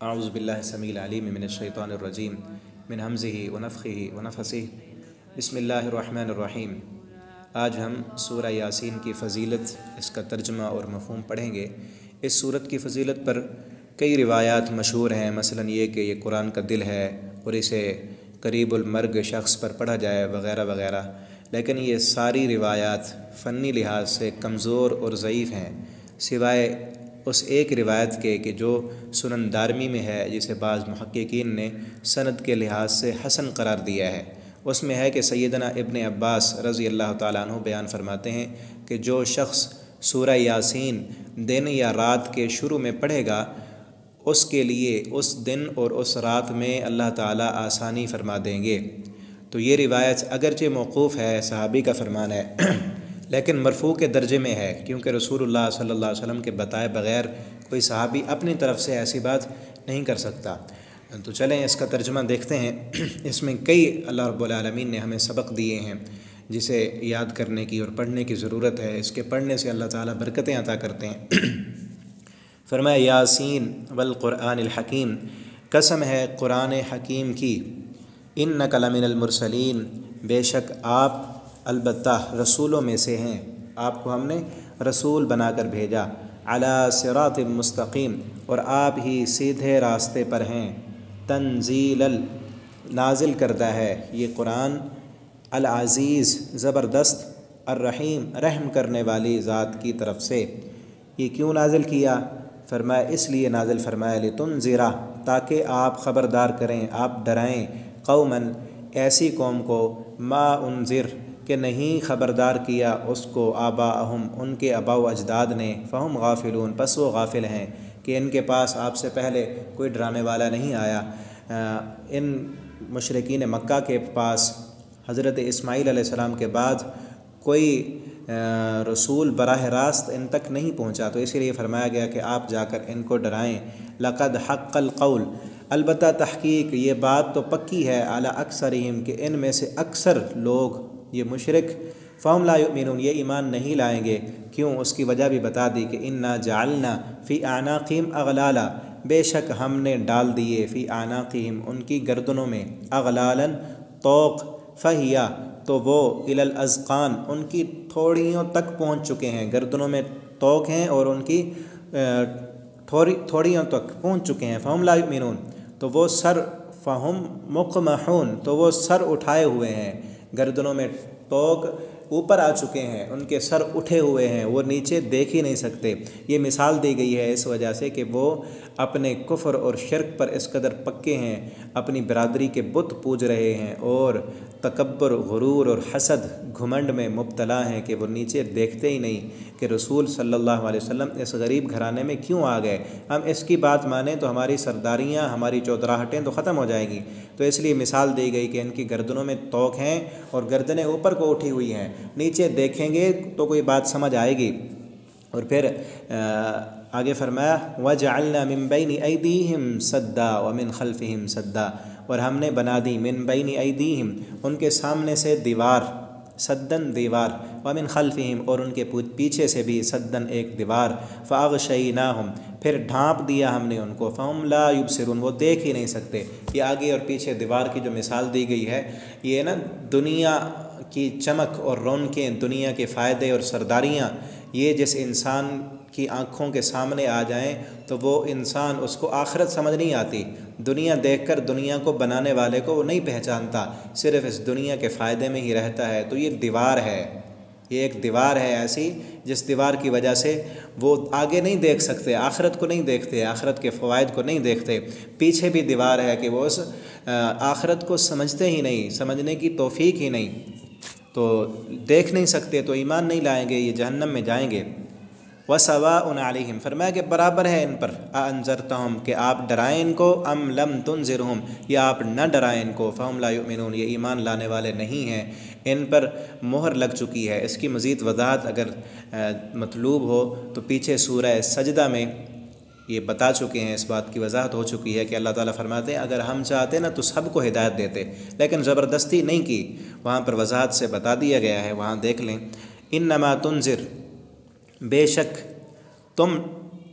اعوذ باللہ السمیع العلیم من الشیطان الرجیم من ہمزہ ونفخہ ونفثہ بسم اللہ الرحمن الرحیم۔ آج ہم سورہ یاسین کی فضیلت، اس کا ترجمہ اور مفہوم پڑھیں گے۔ اس سورت کی فضیلت پر کئی روایات مشہور ہیں، مثلا یہ کہ یہ قرآن کا دل ہے اور اسے قریب المرگ شخص پر پڑھا جائے وغیرہ وغیرہ، لیکن یہ ساری روایات فنی لحاظ سے کمزور اور ضعیف ہیں، سوائے اس ایک روایت کے کہ جو سنن دارمی میں ہے، جسے بعض محققین نے سند کے لحاظ سے حسن قرار دیا ہے۔ اس میں ہے کہ سیدنا ابن عباس رضی اللہ تعالیٰ عنہ بیان فرماتے ہیں کہ جو شخص سورہ یاسین دن یا رات کے شروع میں پڑھے گا، اس کے لیے اس دن اور اس رات میں اللہ تعالیٰ آسانی فرما دیں گے۔ تو یہ روایت اگرچہ موقوف ہے، صحابی کا فرمان ہے، لیکن مرفوع کے درجے میں ہے، کیونکہ رسول اللہ صلی اللہ علیہ وسلم کے بتائے بغیر کوئی صحابی اپنی طرف سے ایسی بات نہیں کر سکتا۔ تو چلیں اس کا ترجمہ دیکھتے ہیں۔ اس میں کئی اللہ رب العالمین نے ہمیں سبق دیے ہیں جسے یاد کرنے کی اور پڑھنے کی ضرورت ہے۔ اس کے پڑھنے سے اللہ تعالیٰ برکتیں عطا کرتے ہیں۔ فرمایا یاسین والقرآن الحکیم، قسم ہے قرآن حکیم کی، انک لمن المرسلین، بے شک آپ البتہ رسولوں میں سے ہیں، آپ کو ہم نے رسول بنا کر بھیجا، علی صراط مستقیم، اور آپ ہی سیدھے راستے پر ہیں، تنزیل نازل کرتا ہے یہ قرآن، العزیز زبردست، الرحیم رحم کرنے والی ذات کی طرف سے۔ یہ کیوں نازل کیا؟ فرمایا اس لیے نازل فرمایا لتنذرا، تاکہ آپ خبردار کریں، آپ ڈرائیں، قوماً ایسی قوم کو، ما انذر کہ نہیں خبردار کیا اس کو، آباءہم ان کے آباء و اجداد نے، فہم غافلون پس وہ غافل ہیں کہ ان کے پاس آپ سے پہلے کوئی ڈرانے والا نہیں آیا۔ ان مشرکین مکہ کے پاس حضرت اسماعیل علیہ السلام کے بعد کوئی رسول براہ راست ان تک نہیں پہنچا، تو اسی لیے فرمایا گیا کہ آپ جا کر ان کو ڈرائیں۔ لقد حق القول، البتہ تحقیق یہ بات تو پکی ہے، علی اکثرہم کہ ان میں سے اکثر لوگ یہ مشرک، فہم لا یؤمنون یہ ایمان نہیں لائیں گے۔ کیوں؟ اس کی وجہ بھی بتا دی کہ انا جعلنا فی اعناقہم اغلالا، بے شک ہم نے ڈال دیے، فی اعناقہم ان کی گردنوں میں، اغلالا طوق، فہیا تو وہ الی الاذقان ان کی تھوڑیوں تک پہنچ چکے ہیں، گردنوں میں طوق ہیں اور ان کی تھوڑیوں تک پہنچ چکے ہیں، فہم لا یؤمنون تو وہ سر، فہم مقمحون تو وہ سر اٹھائے ہوئے ہیں، گردنوں میں طوق اوپر آ چکے ہیں، ان کے سر اٹھے ہوئے ہیں، وہ نیچے دیکھ ہی نہیں سکتے۔ یہ مثال دی گئی ہے اس وجہ سے کہ وہ اپنے کفر اور شرک پر اس قدر پکے ہیں، اپنی برادری کے بت پوج رہے ہیں اور تکبر، غرور اور حسد، گھمنڈ میں مبتلا ہیں کہ وہ نیچے دیکھتے ہی نہیں کہ رسول صلی اللہ علیہ وسلم اس غریب گھرانے میں کیوں آ گئے، ہم اس کی بات مانیں تو ہماری سرداریاں، ہماری چودراہٹیں تو ختم ہو جائیں گی۔ تو اس لیے مثال دی گئی کہ ان کی گردنوں میں طوق ہیں اور گردنیں اوپر کو اٹھی ہوئی ہیں، نیچے دیکھیں گے تو کوئی بات سمجھ آئے گی۔ اور پھر آگے فرمایا وَجَعَلْنَا مِن بَيْنِ أَيْدِيهِمْ سَدًّا وَمِن خَلْفِهِمْ سَدًّا، اور ہم نے بنا دی من بین ایدیہم ان کے سامنے سے دیوار، سدن دیوار، ومن خلفہم اور ان کے پیچھے سے بھی سدن ایک دیوار، فاغشیناہم پھر ڈھانپ دیا ہم نے ان کو، فہم لا یبصرون وہ دیکھ ہی نہیں سکتے۔ یہ آگے اور پیچھے دیوار کی جو مثال دی گئی ہے، یہ نا دنیا کی چمک اور رونقیں، دنیا کے فائدے اور سرداریاں، یہ جس انسان کی آنکھوں کے سامنے آ جائیں تو وہ انسان، اس کو آخرت سمجھ نہیں آتی، دنیا دیکھ کر دنیا کو بنانے والے کو وہ نہیں پہچانتا، صرف اس دنیا کے فائدے میں ہی رہتا ہے۔ تو یہ دیوار ہے، یہ ایک دیوار ہے ایسی جس دیوار کی وجہ سے وہ آگے نہیں دیکھ سکتے، آخرت کو نہیں دیکھتے، آخرت کے فوائد کو نہیں دیکھتے۔ پیچھے بھی دیوار ہے کہ وہ اس آخرت کو سمجھتے ہی نہیں، سمجھنے کی توفیق ہی نہیں، تو دیکھ نہیں سکتے، تو ایمان نہیں لائیں گے، یہ جہنم میں جائیں گے۔ وَسَوَاءٌ عَلَيْهِمْ فرمایا کہ برابر ہے ان پر، أَأَنذَرْتَهُمْ کہ آپ ڈرائیں ان کو، أَمْ لَمْ تُنذِرْهُمْ یا آپ نہ ڈرائیں ان کو، فَهُمْ لَا يُؤْمِنُونَ یہ ایمان لانے والے نہیں ہیں، ان پر مہر لگ چکی ہے۔ اس کی مزید وضاحت اگر مطلوب ہو تو پیچھے سورہ سجدہ میں یہ بتا چکے ہیں، اس بات کی وضاحت ہو چکی ہے کہ اللہ تعالیٰ فرماتے ہیں اگر ہم چاہتے نا تو سب کو ہدایت دیتے، لیکن زبردستی نہیں کی، وہاں پر وضاحت سے بتا دیا گیا ہے، وہاں دیکھ لیں۔ انما تنذر بے شک تم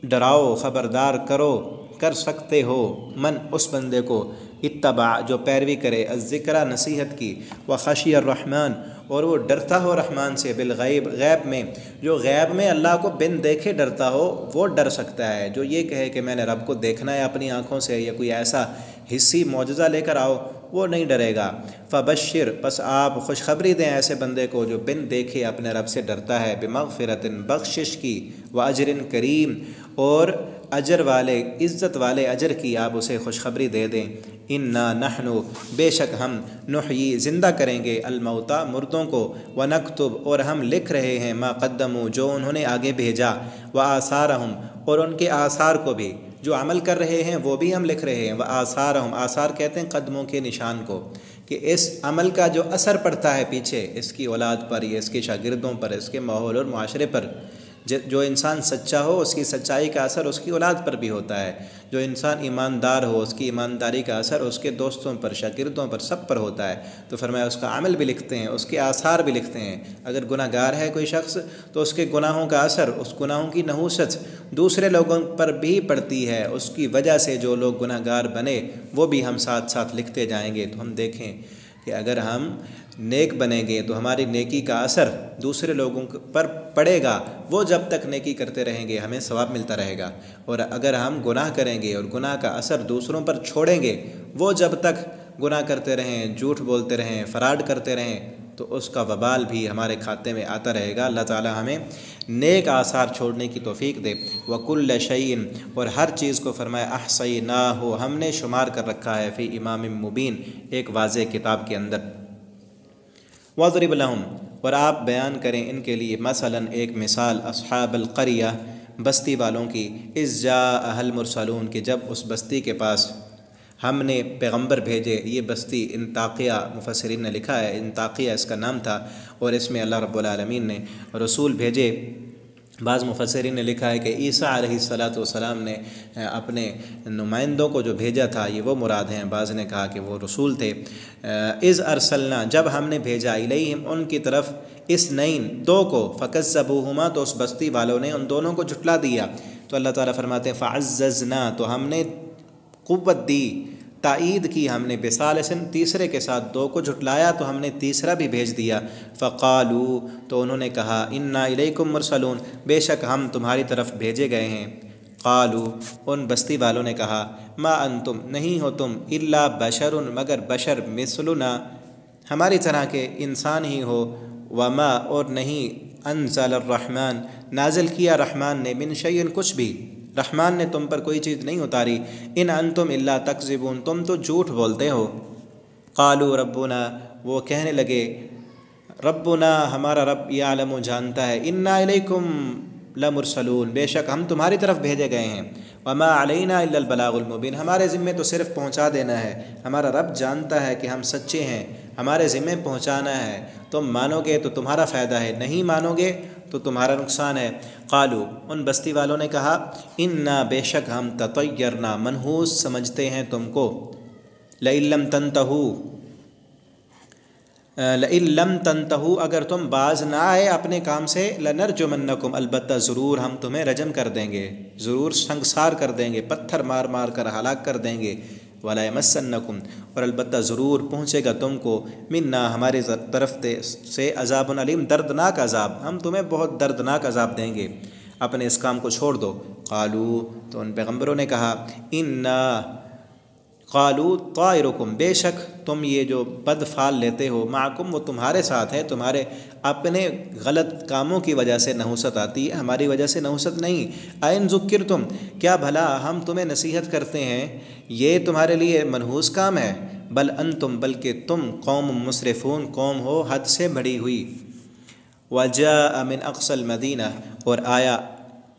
ڈراؤ، خبردار کرو، کر سکتے ہو من اس بندے کو اتبع جو پیروی کرے الذکر نصیحت کی وخشی الرحمن اور وہ ڈرتا ہو رحمان سے بالغیب غیب میں، جو غیب میں اللہ کو بن دیکھے ڈرتا ہو وہ ڈر سکتا ہے۔ جو یہ کہے کہ میں نے رب کو دیکھنا ہے اپنی آنکھوں سے یا کوئی ایسا حصی معجزہ لے کر آؤ، وہ نہیں ڈرے گا۔ فبشر پس آپ خوشخبری دیں ایسے بندے کو جو بن دیکھے اپنے رب سے ڈرتا ہے، بمغفرت بخشش کی، واجر کریم اور اجر والے عزت والے اجر کی آپ اسے خوشخبری دے دیں۔ انا نحن بے شک ہم نحیی زندہ کریں گے الموتى مردوں کو، ونکتب اور ہم لکھ رہے ہیں ما قدموا جو انہوں نے آگے بھیجا، وآثارہم اور ان کے آثار کو بھی، جو عمل کر رہے ہیں وہ بھی ہم لکھ رہے ہیں۔ وآثارہم آثار کہتے ہیں قدموں کے نشان کو، کہ اس عمل کا جو اثر پڑتا ہے پیچھے اس کی اولاد پر یا اس کے شاگردوں پر، اس کے ماحول اور معاشرے پر۔ جو انسان سچا ہو اس کی سچائی کا اثر اس کی اولاد پر بھی ہوتا ہے، جو انسان ایماندار ہو اس کی ایمانداری کا اثر اس کے دوستوں پر، شاگردوں پر، سب پر ہوتا ہے۔ تو فرمایا اس کا عمل بھی لکھتے ہیں، اس کے آثار بھی لکھتے ہیں۔ اگر گناہ گار ہے کوئی شخص تو اس کے گناہوں کا اثر، اس گناہوں کی نحوست دوسرے لوگوں پر بھی پڑتی ہے، اس کی وجہ سے جو لوگ گناہ گار بنے وہ بھی ہم ساتھ ساتھ لکھتے جائیں گے۔ تو ہم دیکھیں کہ اگر ہم نیک بنیں گے تو ہماری نیکی کا اثر دوسرے لوگوں پر پڑے گا، وہ جب تک نیکی کرتے رہیں گے ہمیں ثواب ملتا رہے گا، اور اگر ہم گناہ کریں گے اور گناہ کا اثر دوسروں پر چھوڑیں گے، وہ جب تک گناہ کرتے رہیں، جھوٹ بولتے رہیں، فراڈ کرتے رہیں، تو اس کا وبال بھی ہمارے کھاتے میں آتا رہے گا۔ اللہ تعالی ہمیں نیک آثار چھوڑنے کی توفیق دے۔ وَكُلَّ شَيْءٍ اور ہر چیز کو فرمایا أَحْصَيْنَاهُ ہم نے شمار کر رکھا ہے، فی امام مبین ایک واضح کتاب کے اندر۔ وَاضْرِبْ لَهُمْ اور آپ بیان کریں ان کے لیے مثلاً ایک مثال، اصحاب القریہ بستی والوں کی، اذ جاءها المرسلون کہ جب اس بستی کے پاس ہم نے پیغمبر بھیجے۔ یہ بستی انطاکیہ مفسرین نے لکھا ہے، انطاکیہ اس کا نام تھا، اور اس میں اللہ رب العالمین نے رسول بھیجے۔ بعض مفسرین نے لکھا ہے کہ عیسیٰ علیہ السلام نے اپنے نمائندوں کو جو بھیجا تھا یہ وہ مراد ہیں، بعض نے کہا کہ وہ رسول تھے۔ اذ ارسلنا جب ہم نے بھیجا الیہم ان کی طرف، اثنین دو کو، فکذبوہما تو اس بستی والوں نے ان دونوں کو جھٹلا دیا۔ تو اللہ تعالیٰ فرماتے ہیں فعززنا تو ہم نے قوت دی، تائید کی ہم نے، بثالثٍ تیسرے کے ساتھ، دو کو جھٹلایا تو ہم نے تیسرا بھی بھیج دیا۔ فقالوا تو انہوں نے کہا انا الیکم مرسلون بے شک ہم تمہاری طرف بھیجے گئے ہیں۔ قالوا ان بستی والوں نے کہا ما انتم نہیں ہو تم، الا بشر مگر بشر، مثلنا ہماری طرح کے انسان ہی ہو، وما اور نہیں، انزل الرحمن نازل کیا رحمان نے، من شیء کچھ بھی، رحمان نے تم پر کوئی چیز نہیں اتاری، ان انتم الا تکذبون تم تو جھوٹ بولتے ہو۔ قالوا ربنا وہ کہنے لگے ربنا ہمارا رب یعلم جانتا ہے، انا الیکم لمرسلون بے شک ہم تمہاری طرف بھیجے گئے ہیں، وما علینا الا البلاغ المبین ہمارے ذمے تو صرف پہنچا دینا ہے۔ ہمارا رب جانتا ہے کہ ہم سچے ہیں، ہمارے ذمے پہنچانا ہے، تم مانو گے تو تمہارا فائدہ ہے، نہیں مانو گے تو تمہارا نقصان ہے۔ قالوا ان بستی والوں نے کہا انا بے شک ہم تطیرنا منحوس سمجھتے ہیں تم کو، لئن لم تنتہوا لئن لم تنتہوا اگر تم باز نہ آئے اپنے کام سے، لنرجمنکم البتہ ضرور ہم تمہیں رجم کر دیں گے، ضرور سنگسار کر دیں گے، پتھر مار مار کر ہلاک کر دیں گے۔ ولا یمسنکم اور البتہ ضرور پہنچے گا تم کو، منا ہماری طرف سے، عذاب علیم دردناک عذاب، ہم تمہیں بہت دردناک عذاب دیں گے، اپنے اس کام کو چھوڑ دو۔ قالوا تو ان پیغمبروں نے کہا انا قالوا طائرکم بے شک تم یہ جو بد فعل لیتے ہو، معکم وہ تمہارے ساتھ ہے، تمہارے اپنے غلط کاموں کی وجہ سے نحوست آتی ہے، ہماری وجہ سے نحوست نہیں۔ این ذکرتم کیا بھلا ہم تمہیں نصیحت کرتے ہیں یہ تمہارے لیے منحوس کام ہے؟ بل انتم بلکہ تم قوم مسرفون قوم ہو حد سے بڑھی ہوئی۔ وجاء من اقصى المدینہ اور آیا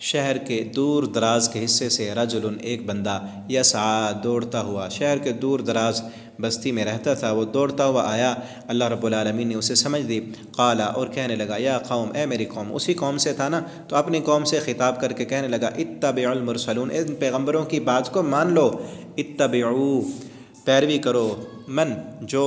شہر کے دور دراز کے حصے سے، رجل ایک بندہ، یسعی دوڑتا ہوا، شہر کے دور دراز بستی میں رہتا تھا، وہ دوڑتا ہوا آیا، اللہ رب العالمین نے اسے سمجھ دی۔ قالا اور کہنے لگا یا قوم اے میری قوم، اسی قوم سے تھا نا، تو اپنی قوم سے خطاب کر کے کہنے لگا اتبعوا المرسلون ان پیغمبروں کی بات کو مان لو، اتبعوا پیروی کرو، من جو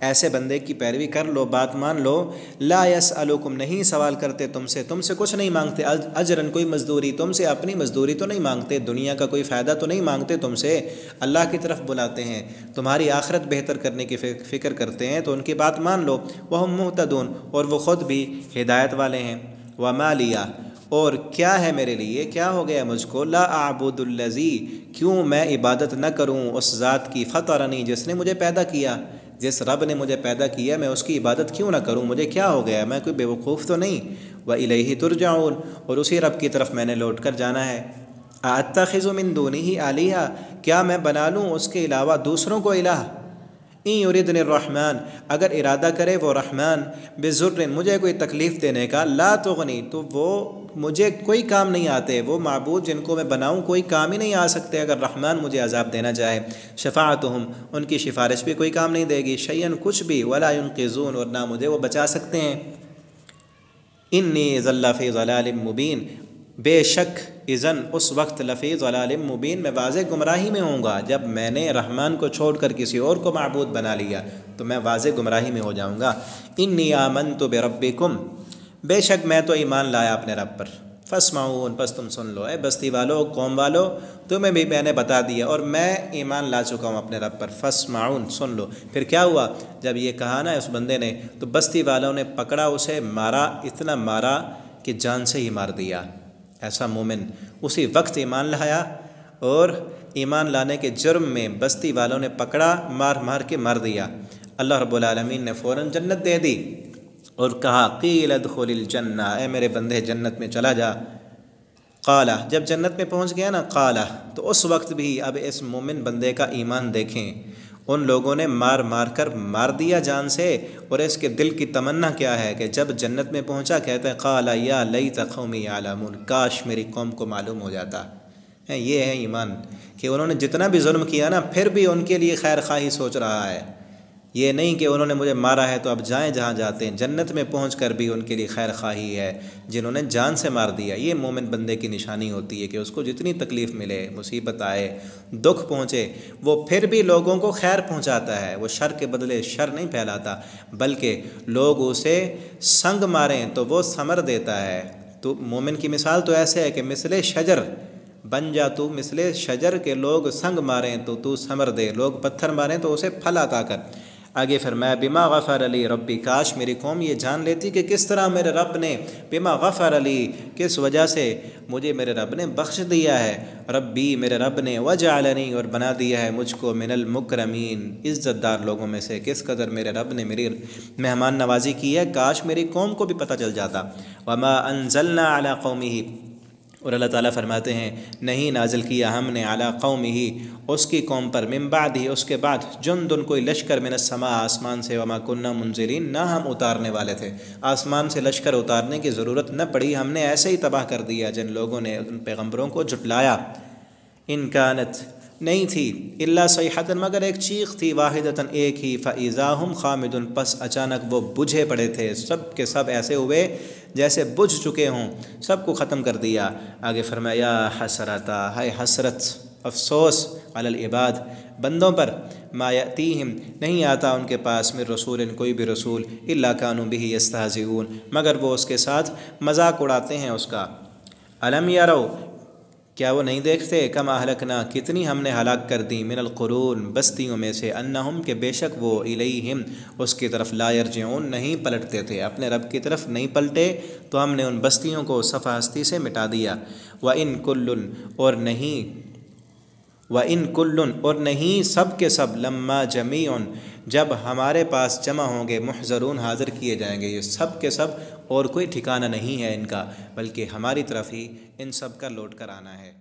ایسے بندے کی پیروی کر لو، بات مان لو۔ لا یسألکم، نہیں سوال کرتے تم سے کچھ نہیں مانگتے، اجرن کوئی مزدوری، تم سے اپنی مزدوری تو نہیں مانگتے، دنیا کا کوئی فائدہ تو نہیں مانگتے تم سے، اللہ کی طرف بلاتے ہیں، تمہاری آخرت بہتر کرنے کی فکر کرتے ہیں تو ان کی بات مان لو۔ وہم مہتدون، اور وہ خود بھی ہدایت والے ہیں۔ وما لیا، اور کیا ہے میرے لیے، کیا ہو گیا مجھ کو، لا اعبد الذی، کیوں میں عبادت نہ کروں اس ذات کی، فطرنی، جس نے مجھے پیدا کیا، جس رب نے مجھے پیدا کیا میں اس کی عبادت کیوں نہ کروں، مجھے کیا ہو گیا، میں کوئی بیوقوف تو نہیں۔ وَإِلَيْهِ تُرْجَعُونَ، اور اسی رب کی طرف میں نے لوٹ کر جانا ہے۔ أَأَتَّخِذُ مِن دُونِهِ آلِهَةً، کیا میں بنا لوں اس کے علاوہ دوسروں کو الہ، ان یریدنی الرحمن، اگر ارادہ کرے وہ رحمان، بضر، مجھے کوئی تکلیف دینے کا، لا تغنی، تو وہ مجھے کوئی کام نہیں آتے، وہ معبود جن کو میں بناؤں کوئی کام ہی نہیں آ سکتے اگر رحمان مجھے عذاب دینا چاہے۔ شفاعتہم، ان کی سفارش بھی کوئی کام نہیں دے گی، شیئن، کچھ بھی، ولا ینقذون، اور نہ مجھے وہ بچا سکتے ہیں۔ انی اذا لفی ضلال مبین، بے شک اذن اس وقت، لفی ضلال مبین، میں واضح گمراہی میں ہوں گا، جب میں نے رحمان کو چھوڑ کر کسی اور کو معبود بنا لیا تو میں واضح گمراہی میں ہو جاؤں گا۔ انی آمنت بربکم، بے شک میں تو ایمان لایا اپنے رب پر، فاسمعون، بس تم سن لو، اے بستی والو، قوم والو، تمہیں بھی میں نے بتا دیا اور میں ایمان لا چکا ہوں اپنے رب پر، فاسمعون، سن لو۔ پھر کیا ہوا، جب یہ کہا نا اس بندے نے، تو بستی والوں نے پکڑا اسے، مارا، اتنا مارا کہ جان سے ہی مار دیا۔ ایسا مومن اسی وقت ایمان لایا اور ایمان لانے کے جرم میں بستی والوں نے پکڑا، مار مار کے مار دیا۔ اللہ رب العالمین نے فوراً جنت دے دی اور کہا قیل ادخل الجنہ، اے میرے بندے جنت میں چلا جا۔ قالا، جب جنت میں پہنچ گیا نا، قالا، تو اس وقت بھی اب اس مومن بندے کا ایمان دیکھیں، ان لوگوں نے مار مار کر مار دیا جان سے، اور اس کے دل کی تمنا کیا ہے کہ جب جنت میں پہنچا کہتا ہے قالا یا لیت قومی یعلمون، کاش میری قوم کو معلوم ہو جاتا۔ یہ ہے ایمان کہ انہوں نے جتنا بھی ظلم کیا نا، پھر بھی ان کے لیے خیر خواہی سوچ رہا ہے، یہ نہیں کہ انہوں نے مجھے مارا ہے تو اب جائیں جہاں جاتے ہیں، جنت میں پہنچ کر بھی ان کے لیے خیر خواہی ہے جنہوں نے جان سے مار دیا۔ یہ مومن بندے کی نشانی ہوتی ہے کہ اس کو جتنی تکلیف ملے، مصیبت آئے، دکھ پہنچے، وہ پھر بھی لوگوں کو خیر پہنچاتا ہے، وہ شر کے بدلے شر نہیں پھیلاتا، بلکہ لوگ اسے سنگ ماریں تو وہ ثمر دیتا ہے۔ تو مومن کی مثال تو ایسے ہے کہ مثل شجر بن جا تو، مثل شجر کے لوگ سنگ ماریں تو ثمر دے، لوگ پتھر ماریں تو اسے پھل عطا کر۔ آگے فرمایا بما غفر علی ربی، کاش میری قوم یہ جان لیتی کہ کس طرح میرے رب نے، بما غفر علی، کس وجہ سے مجھے میرے رب نے بخش دیا ہے، ربی، میرے رب نے، وجعلنی، اور بنا دیا ہے مجھ کو، من المکرمین، عزت دار لوگوں میں سے، کس قدر میرے رب نے میری مہمان نوازی کی ہے، کاش میری قوم کو بھی پتہ چل جاتا۔ وما انزلنا علی قومہ، اور اللہ تعالیٰ فرماتے ہیں نہیں نازل کیا ہم نے علی قومہ، اس کی قوم پر، من بعد ہی، اس کے بعد، جندن، کوئی لشکر، من السماء، آسمان سے، وما کننا منزلین، نہ ہم اتارنے والے تھے، آسمان سے لشکر اتارنے کی ضرورت نہ پڑی، ہم نے ایسے ہی تباہ کر دیا جن لوگوں نے ان پیغمبروں کو جھٹلایا۔ ان کانت، نہیں تھی، الا صیحۃ، مگر ایک چیخ تھی، واحدۃ، ایک ہی، فاذا ہم خامدون، پس اچانک وہ بجھے پڑے تھے، سب کے سب ایسے ہوئے جیسے بجھ چکے ہوں، سب کو ختم کر دیا۔ آگے فرمایا حسرتا، ہے حسرت، افسوس، علی العباد، بندوں پر، ما یأتیہم، نہیں آتا ان کے پاس، من رسول، کوئی بھی رسول، الا کانوا بہ یستہزئون، مگر وہ اس کے ساتھ مذاق اڑاتے ہیں اس کا۔ الم یروا، کیا وہ نہیں دیکھتے، کم اہلکنا، کتنی ہم نے ہلاک کر دی، من القرون، بستیوں میں سے، انہم، کہ بے شک وہ، الیہم، اس کی طرف، لا یرجعون، نہیں پلٹتے تھے، اپنے رب کی طرف نہیں پلٹے، تو ہم نے ان بستیوں کو صفحہ ہستی سے مٹا دیا۔ وَإِن كُلٌّ، اور نہیں، وَإِن كُلٌّ، اور نہیں سب کے سب، لما جمیع، جب ہمارے پاس جمع ہوں گے، محضرون، حاضر کیے جائیں گے، یہ سب کے سب، اور کوئی ٹھکانہ نہیں ہے ان کا، بلکہ ہماری طرف ہی ان سب کا لوٹ کر آنا ہے۔